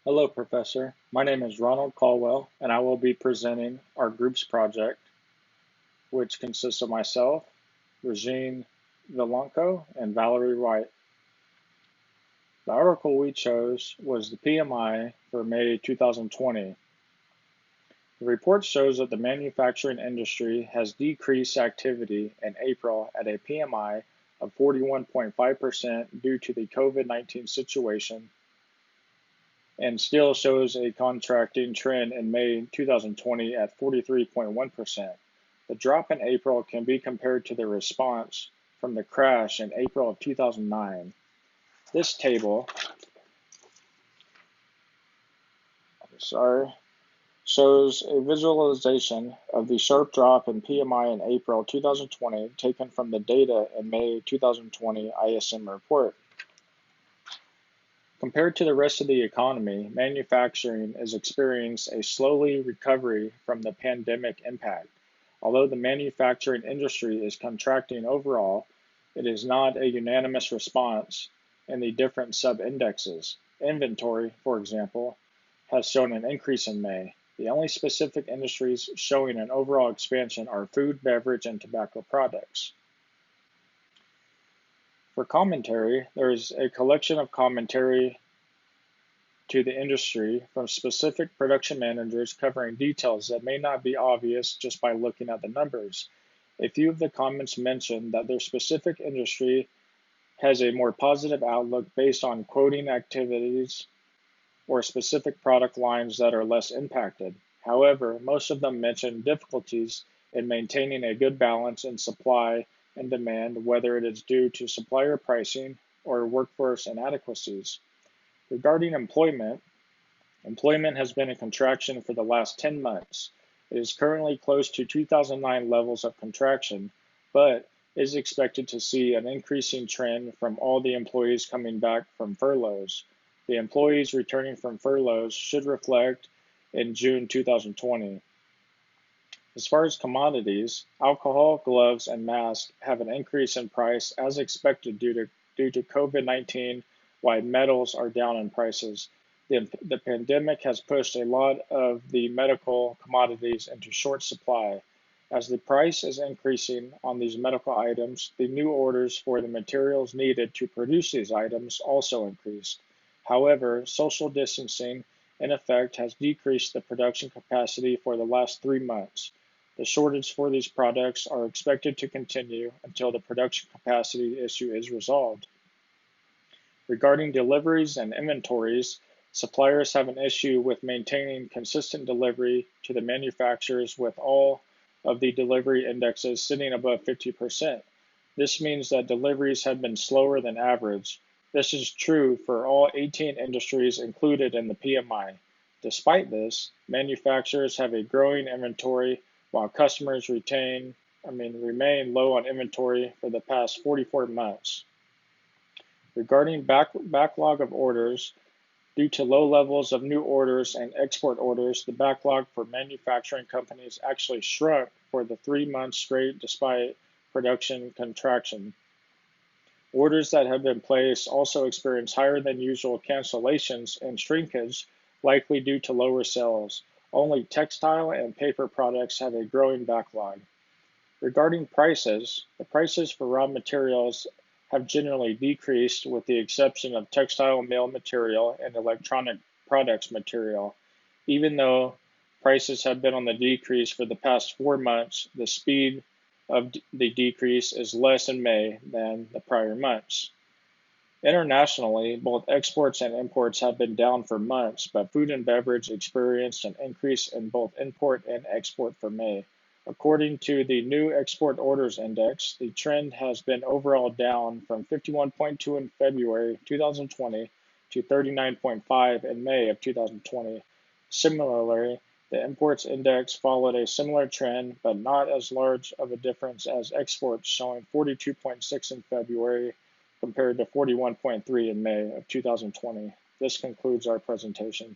Hello, Professor. My name is Ronald Caldwell, and I will be presenting our group's project, which consists of myself, Regine Vilanco, and Valerie White. The article we chose was the PMI for May 2020. The report shows that the manufacturing industry has decreased activity in April at a PMI of 41.5% due to the COVID-19 situation and still shows a contracting trend in May 2020 at 43.1%. The drop in April can be compared to the response from the crash in April of 2009. This table, shows a visualization of the sharp drop in PMI in April 2020 taken from the data in May 2020 ISM report. Compared to the rest of the economy, manufacturing is experiencing a slowly recovery from the pandemic impact. Although the manufacturing industry is contracting overall, it is not a unanimous response in the different sub-indexes. Inventory, for example, has shown an increase in May. The only specific industries showing an overall expansion are food, beverage, and tobacco products. For commentary, there is a collection of commentary to the industry from specific production managers covering details that may not be obvious just by looking at the numbers. A few of the comments mention that their specific industry has a more positive outlook based on quoting activities or specific product lines that are less impacted. However, most of them mention difficulties in maintaining a good balance in supply and demand, whether it is due to supplier pricing or workforce inadequacies. Regarding employment has been in contraction for the last 10 months. It is currently close to 2009 levels of contraction, but is expected to see an increasing trend from all the employees coming back from furloughs. The employees returning from furloughs should reflect in June 2020. As far as commodities, alcohol, gloves, and masks have an increase in price as expected due to COVID-19, while metals are down in prices. The pandemic has pushed a lot of the medical commodities into short supply. As the price is increasing on these medical items, the new orders for the materials needed to produce these items also increased. However, social distancing in effect has decreased the production capacity for the last 3 months. The shortage for these products are expected to continue until the production capacity issue is resolved. Regarding deliveries and inventories, suppliers have an issue with maintaining consistent delivery to the manufacturers with all of the delivery indexes sitting above 50%. This means that deliveries have been slower than average. This is true for all 18 industries included in the PMI. Despite this, manufacturers have a growing inventory while customers remain low on inventory for the past 44 months. Regarding backlog of orders, due to low levels of new orders and export orders, the backlog for manufacturing companies actually shrunk for the 3 months straight despite production contraction. Orders that have been placed also experience higher than usual cancellations and shrinkage, likely due to lower sales. Only textile and paper products have a growing backlog. Regarding prices, the prices for raw materials have generally decreased with the exception of textile mail material and electronic products material. Even though prices have been on the decrease for the past 4 months, the speed of the decrease is less in May than the prior months. Internationally, both exports and imports have been down for months, but food and beverage experienced an increase in both import and export for May. According to the new export orders index, the trend has been overall down from 51.2 in February 2020 to 39.5 in May of 2020. Similarly, the imports index followed a similar trend, but not as large of a difference as exports, showing 42.6 in February compared to 41.3 in May of 2020. This concludes our presentation.